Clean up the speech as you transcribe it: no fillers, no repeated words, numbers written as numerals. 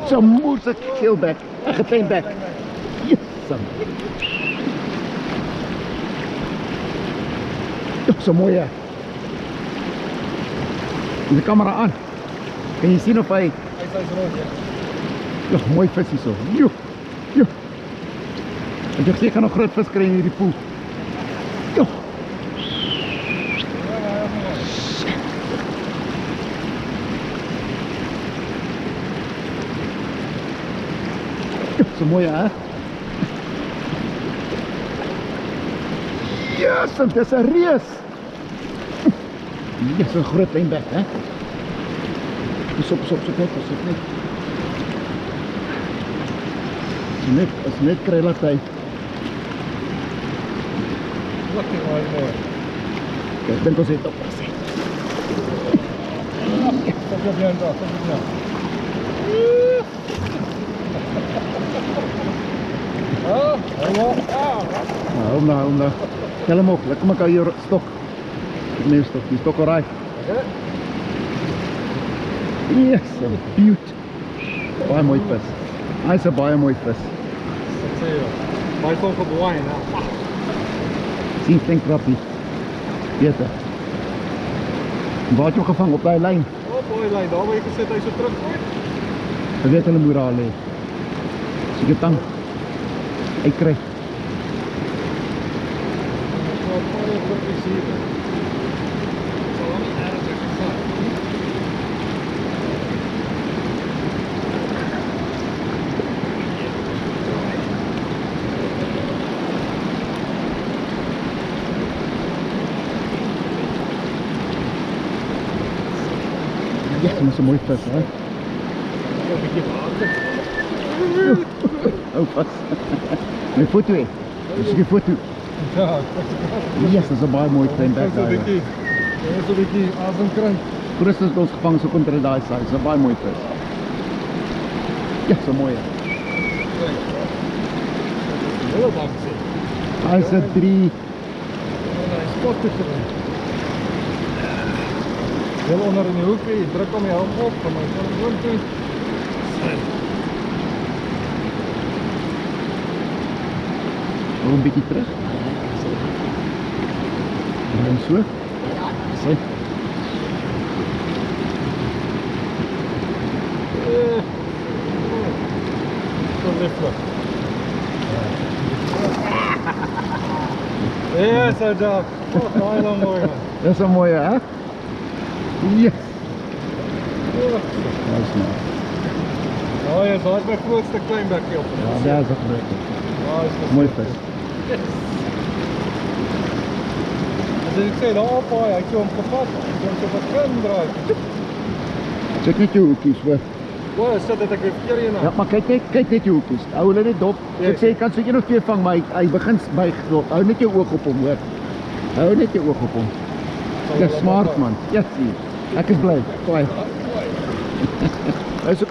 Oh, zo'n moeilijk geelbek. Een gepeenbek. Yes. Oh, zo mooi hè. Is de camera aan? Kan je zien of hij... Hij staat rood, ja. Ja, mooi vis hier zo. Joe. Joe. Ik heb zeker nog groot vis krijgen in hierdie poel. Joe. Zo mooi hè? Yes, het is een reus. Yes, een groot lijnbek hè? Pas op net. Als net krijg laat hij. Lekker mooi. Kijk, ik denk dat ze het op. Stop je aan dat, Nou, nou. Tel hem op, lekker maak je stok. Ik neem stok, die stok alright. Yes, een beaut. Baie mooi vis. Hij is een baie mooi vis. Dat zie je. Maar hij komt op de wijn, hè. Zien flink krappie. Weet je. Waar had je hem gevangen? Op die lijn? Oh, mooi lijn, daar waar je gezet, hij zo terug gooit. We weten hem hoe raar ligt. Zie je tang? Ik krijg. Ja, dat is een mooi vis, hè? Een beetje water. Oh, vast. Mijn foto, hè? Dat is je foto. Ja, Yes, dat is een baie mooi klein bek daar. dat is een beetje ademkrank. Christus ons gevangen, zo komt er daar zijn. Dat is een baie mooi vis. Ja, zo mooi, hè? Heel bang zit. Hij is er 3. Hij spot tussenin. Heel onder in de hoek, je druk om je hand op, maar ik kan het gewoon doen. Nog een beetje terug. En zo. Zo. Zo lieflijk. Ja, zo dat. Oh, heel mooi man. Dat is een mooie, hè? Yes. Dat is nou. Oh ja, zo is mijn grootste kleinbekje op. Ja, daar is dat gebeurd. Mooi vis. Dus ik zei, oh boy, ik heb hem gevat. Ik heb hem verkend eruit. Check net je hoekjes, hoor. Wow, zet dat ik weer verkeerd in. Ja, maar kijk net je hoekjes. Hou hulle net dop. Ek sê, jy kan seker nog 2 vang, maar hy begin buig. Hou net jou oog op hom, hoor. Hou net jou oog op hom. Dis smart man. Ja, sien. Ek is bly. Baie. Hy's